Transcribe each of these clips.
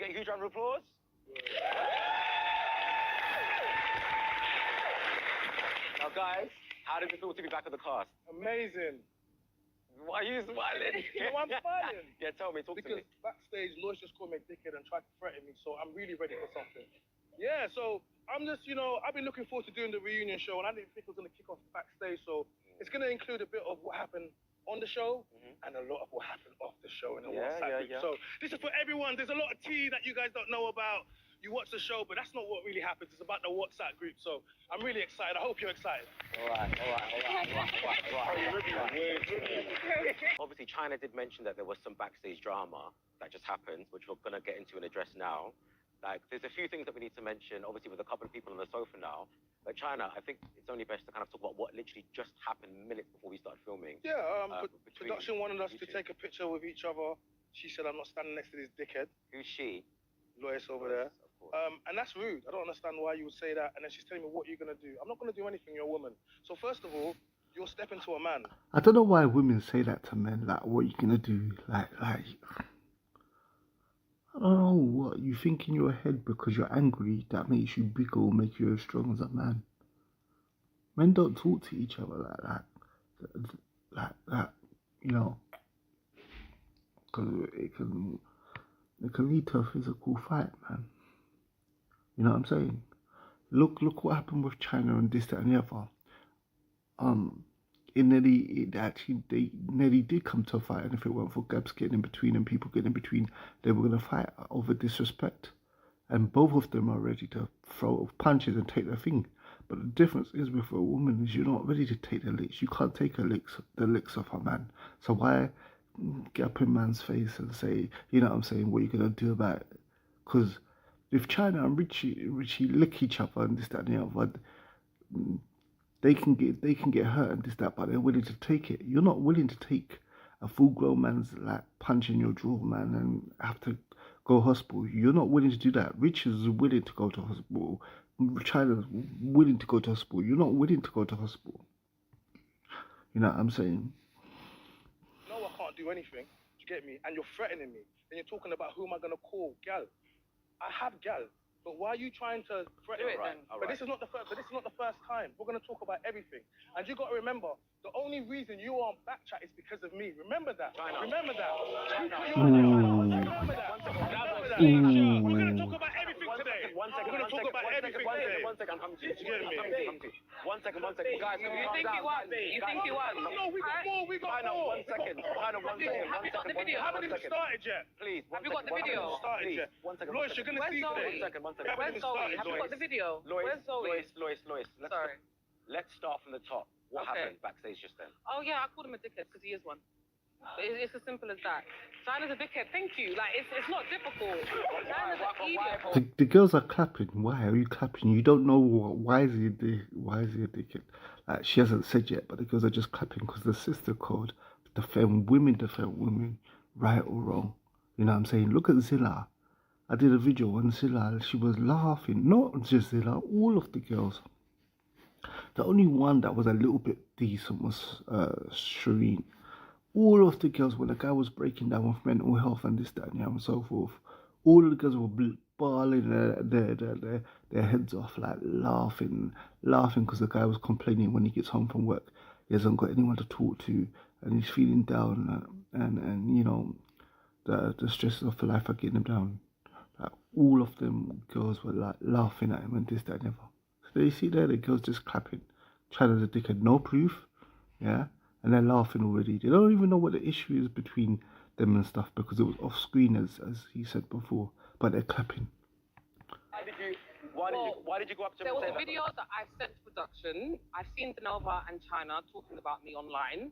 get a huge round of applause? Now, guys, how does it feel to be back with the cast? Amazing. Why are you smiling? No, I'm smiling. Yeah, tell me, talk to me. Because backstage, Loyce just called me a dickhead and tried to threaten me, so I'm really ready for something. Yeah, so I'm just, I've been looking forward to doing the reunion show, and I didn't think it was going to kick off backstage, so it's going to include a bit of what happened on the show and a lot of what happened off the show in the WhatsApp group. So this is for everyone. There's a lot of tea that you guys don't know about. You watch the show, but that's not what really happens. It's about the WhatsApp group. So I'm really excited. I hope you're excited. All right. Obviously, Chyna did mention that there was some backstage drama that just happened, which we're going to get into and address now. Like, there's a few things that we need to mention, obviously, with a couple of people on the sofa now. But Chyna, I think it's only best to kind of talk about what literally just happened minutes before we started filming. Yeah, production wanted us to take a picture with each other. She said, I'm not standing next to this dickhead. Who's she? Loyce over there. And that's rude. I don't understand why you would say that. And then she's telling me what you're going to do. I'm not going to do anything. You're a woman. So first of all, you're stepping to a man. I don't know why women say that to men. Like, what are you going to do? Like, I don't know what you think in your head because you're angry that makes you bigger or make you as strong as a man. Men don't talk to each other like that, because it can lead to a physical fight, man. You know what I'm saying? Look what happened with Chyna and this, that, and the other. They nearly did come to a fight, and if it weren't for Gabs getting in between and people getting in between, they were going to fight over disrespect. And both of them are ready to throw punches and take their thing. But the difference is with a woman is you're not ready to take the licks. You can't take the licks of a man. So why get up in man's face and say, you know what I'm saying, what you're going to do about it? Because if Chyna and Richie lick each other and this, that, and the other, they can get hurt and this, that, but they're willing to take it. You're not willing to take a full-grown man's like punch in your jaw, man, and have to go hospital. You're not willing to do that. Richez is willing to go to hospital. Chyna's willing to go to hospital. You're not willing to go to hospital. You know what I'm saying? No, I can't do anything. Do you get me? And you're threatening me. And you're talking about who am I going to call? Gal. I have gal. But why are you trying to threaten me? But this is not the first. But this is not the first time. We're going to talk about everything. And you got to remember, the only reason you are on Backchat is because of me. Remember that. Remember that. Remember that. We're going to talk about everything today. We're going to talk about everything today. One second, I'm coming to you. One second. Guys, you think you won? You think you won? No, we got more. We got more. 1 second. Have you got the video? Haven't even started yet. Please. Have you got the video? Started yet. 1 second. Loyce, you're going to see today. 1 second. Where's Zoe? Have you got the video? Where's Zoe? Loyce. Sorry. Let's start from the top. What happened backstage just then? Oh yeah, I called him a dickhead because he is one. It's as simple as that. Chyna's a dickhead. Thank you. Like it's not difficult. Chyna's an idiot. The girls are clapping. Why are you clapping? You don't know why is he a dickhead? Like, she hasn't said yet, but the girls are just clapping because the sister code defend women, right or wrong. You know what I'm saying? Look at Zilla. I did a video on Zilla. She was laughing. Not just Zilla. All of the girls. The only one that was a little bit decent was Shireen. All of the girls, when the guy was breaking down with mental health and this, that, and so forth, all of the girls were bawling their heads off, like laughing because the guy was complaining when he gets home from work. He hasn't got anyone to talk to and he's feeling down and you know, the stresses of life are getting him down. Like, all of them girls were like laughing at him and this, that, and ever. So you see there, the girls just clapping. Chyna's a dickhead, no proof, yeah? And they're laughing already. They don't even know what the issue is between them and stuff because it was off screen, as he said before. But they're clapping. Why did you go up to him? There was a video that I sent to production. I've seen Nova and Chyna talking about me online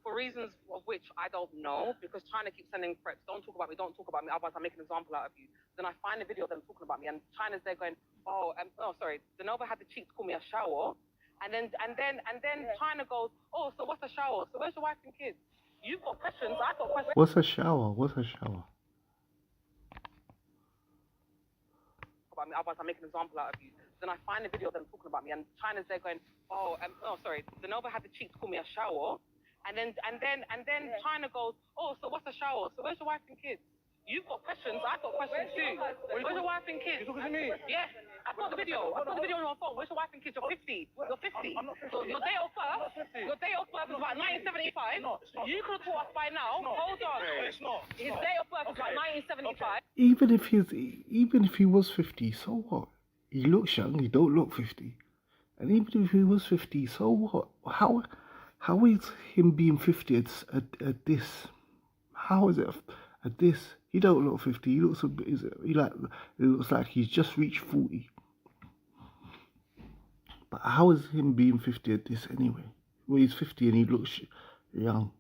for reasons of which I don't know, because Chyna keeps sending threats. Don't talk about me, otherwise I'll make an example out of you. Then I find a video of them talking about me, and Chyna's there going, sorry, Nova had the cheek to call me a shower. And then Chyna goes, oh, so what's a shower? So where's your wife and kids? You've got questions, I've got questions. What's a shower? About me, otherwise I'll make an example out of you. Then I find a video of them talking about me, and Chyna's there going, sorry, Nova had the cheek to call me a shower. And then Chyna goes, oh, so what's a shower? So where's your wife and kids? You've got questions, I've got questions too. Where's your wife and kids? You talking to me? Yeah, I've got the video. I've got the video on your phone. Where's your wife and kids? You're 50. You're 50. I'm not 50. So your day of birth is about 1975. You could have taught us by now. Hold on. It's not. His day of birth is about 1975. Even if he was 50, so what? He looks young. He don't look 50. And even if he was 50, so what? How is him being 50 a diss? How is it a diss? He don't look 50. He looks it looks like he's just reached 40. But how is him being 50 a diss anyway? Well, he's 50 and he looks young.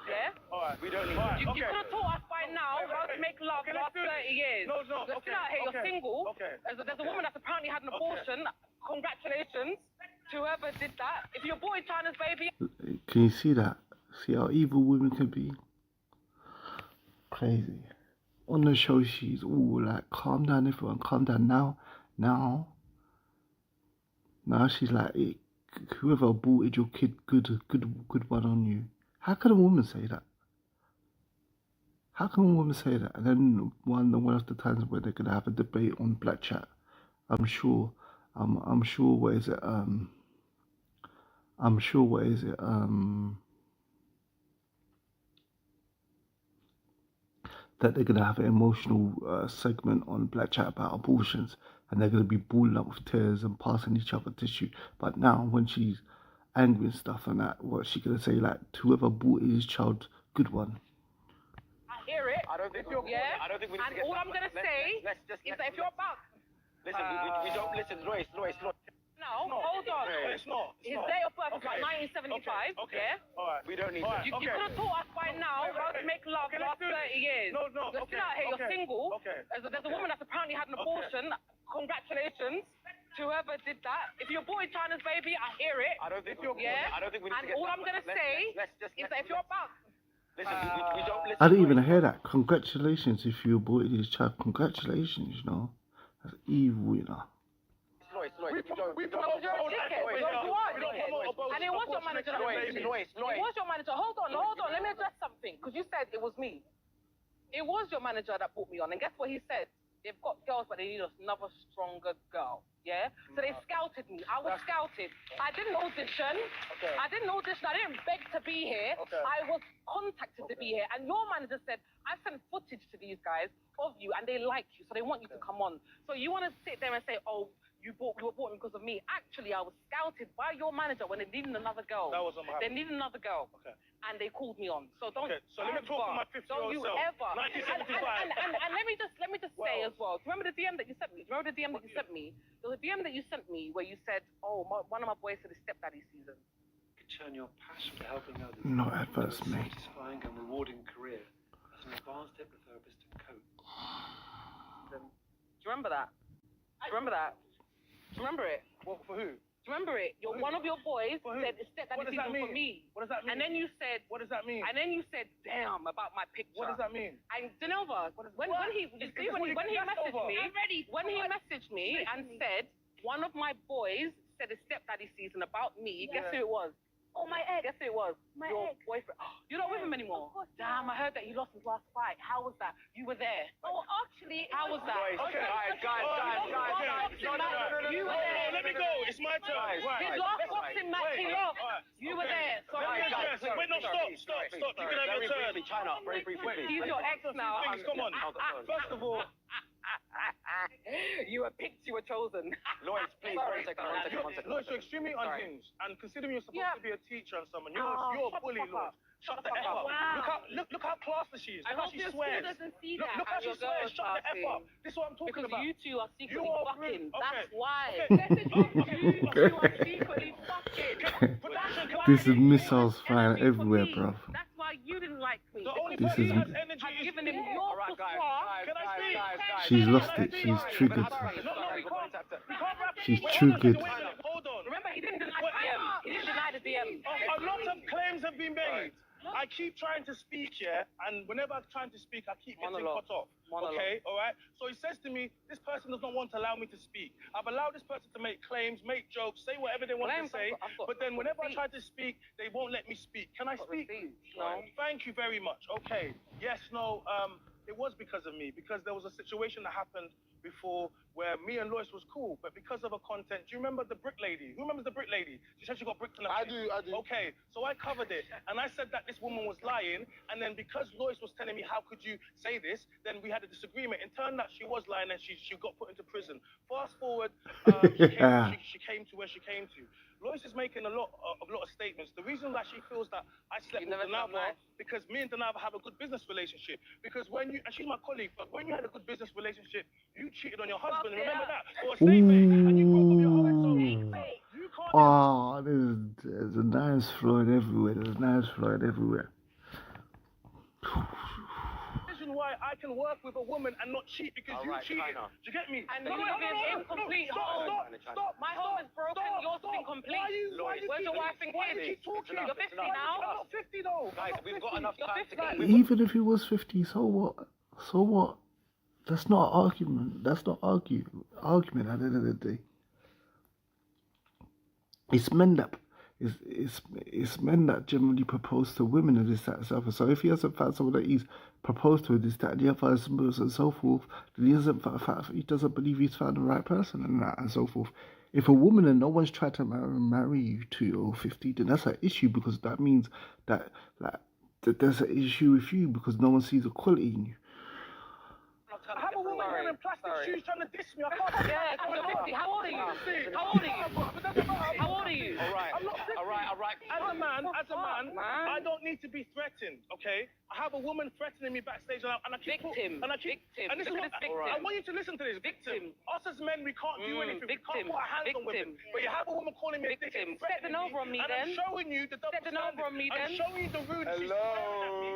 Okay. Alright, we don't need You could have taught us by now how to make love last 30 years. No. You're still out here, you're single. Okay. There's a woman that's apparently had an abortion. Congratulations to whoever did that. If you're boy China's baby. Can you see that? See how evil women can be? Crazy. On the show, she's all like, calm down, everyone, calm down. Now she's like, hey, whoever aborted your kid, good one on you. How can a woman say that? How can a woman say that? And then one of the times where they're gonna have a debate on Black Chat, I'm sure, what is it? That they're going to have an emotional segment on Black Chat about abortions, and they're going to be balling up with tears and passing each other tissue. But now, when she's angry and stuff and that, what's she going to say? Like, whoever aborted his child, good one. I hear it. I don't think we need to get... all I'm going to say is that if you're about... Listen, we don't listen. Loyce. No, hold on. It's not. His day of birth is like 1975. Okay. Yeah? Alright. We don't need You could have taught us by now how to make love last 30 years. No. You're still out here, you're single. Okay. There's a woman that's apparently had an abortion. Congratulations to whoever did that. If you're boy China's baby, I hear it. I don't think we need to get... all I'm going to say is that if you're about... Listen, we don't listen. I didn't even hear that. Congratulations if you aborted his child. Congratulations, you know. That's evil, you know. Loyce, You're a dickhead. You are a dickhead. And it was your manager that Loyce. It was your manager. Hold on. Let me address something. Because you said it was me. It was your manager that put me on. And guess what he said? They've got girls, but they need another stronger girl. Yeah? So they scouted me. I was scouted. I didn't audition. Okay. I didn't beg to be here. Okay. I was contacted to be here. And your manager said, I sent footage to these guys of you, and they like you, so they want you to come on. So you want to sit there and say, oh, you were bought because of me. Actually, I was scouted by your manager when they needed another girl. That wasn't what happened. They needed another girl. Okay. And they called me on. So don't. Okay, so let me talk to my 50-year-old Don't you self. ever. 1975. And let me just say as well. Do you remember the DM that you sent me? There was a DM that you sent me where you said, "Oh, one of my boys said it's stepdaddy season." You turn your passion for helping others Not at first, into a mate. satisfying and rewarding career as an advanced hypnotherapist and coach. Do you remember that? Do you remember that? Do you remember it? Well, for who? Do you remember it? One of your boys For who? said it's stepdaddy season for me. What does that mean? And then you said, What does that mean? damn, about my picture. What does that mean? And Denova, when he messaged me and said one of my boys said it's stepdaddy season about me, guess who it was? Oh, my ex. Guess who it was? Your boyfriend. You're not with him anymore. Damn, I heard that you lost his last fight. How was that? You were there. Oh, actually, how was that? Okay, guys. You were there. Let me go. It's my turn. His last boxing match, he lost. You were there. So Wait, no, stop. You can have your turn. China, very briefly. he's your ex now. Come on. First of all, You were picked, you were chosen. Loyce, please, one second. Loyce, you're extremely unhinged. And considering you're supposed to be a teacher and someone, you're a bully, Loyce. Shut the F up. Wow. Look how classy she is. I Look how hope she your swears. school doesn't see Look that. how she swears. Shut the F up. This is what I'm talking because about. you two are secretly You are fucking. rude. Okay. That's why. Okay. You two are secretly fucking. This is missiles flying everywhere, bro. That's why you didn't like me. The only This person is- who has energy I've is given him you. your Alright, guys. Can I speak? She's lost it. She's triggered. She's triggered. Hold on. Remember, he didn't deny the DM. He didn't deny the DM. A lot of claims have been made. I keep trying to speak, yeah, and whenever I'm trying to speak, I keep getting Monologue. cut off. Monologue. Okay, all right? So he says to me, this person does not want to allow me to speak. I've allowed this person to make claims, make jokes, say whatever they want to say, but then whenever I try to speak, they won't let me speak. Can I speak? No. Thank you very much. Okay. Yes, no, it was because of me, because there was a situation that happened before where me and Loyce was cool, but because of her content, do you remember the brick lady? Who remembers the brick lady? She said she got bricked in the face. I do. Okay, so I covered it, and I said that this woman was lying, and then because Loyce was telling me, how could you say this, then we had a disagreement. It turned out she was lying, and she got put into prison. Fast forward, she came to where she came to. Loyce is making a lot of statements. The reason that she feels that I slept with Danava, because me and Danava have a good business relationship. Because when you, and she's my colleague, but when you had a good business relationship, you cheated on your husband. Remember that? So a slave mate, and you broke up your home. So you can't. Oh, there's a nice Floyd everywhere. There's nice Floyd everywhere. Why I can work with a woman and not cheat because you cheated. Chyna. Do you get me? And you live in incomplete home. Stop. My home is broken. Yours is incomplete. Where's your wife and kids? You're 50 now. I'm not 50 though. Guys, we've got enough time to get. Even if he was 50, so what? So what? That's not argument. That's not argument at the end of the day. It's men that generally propose to women and this, that, and so forth. So if he hasn't found someone that he's proposed to, this, that, and the other, and so forth, then he doesn't believe he's found the right person and that, and so forth. If a woman and no one's tried to marry you to over 50, then that's an issue, because that means that there's an issue with you because no one sees the quality in you. I have a woman wearing plastic shoes trying to diss me. I can't. Yeah, because you're 50. How old are you? How old are you? How old are you? All right. I'm not 50. All right. As a man, I don't need to be threatened, okay? I have a woman threatening me backstage, and I keep Victim. And this is what I want you to listen to this. Victim. Us as men, we can't do anything. We can't Victim. put our hands on women. But you have a woman calling me a Victim. dickhead, Step the over on me and then. I'm showing you the double Step the over on me I'm then. showing you the rude. She's staring at me.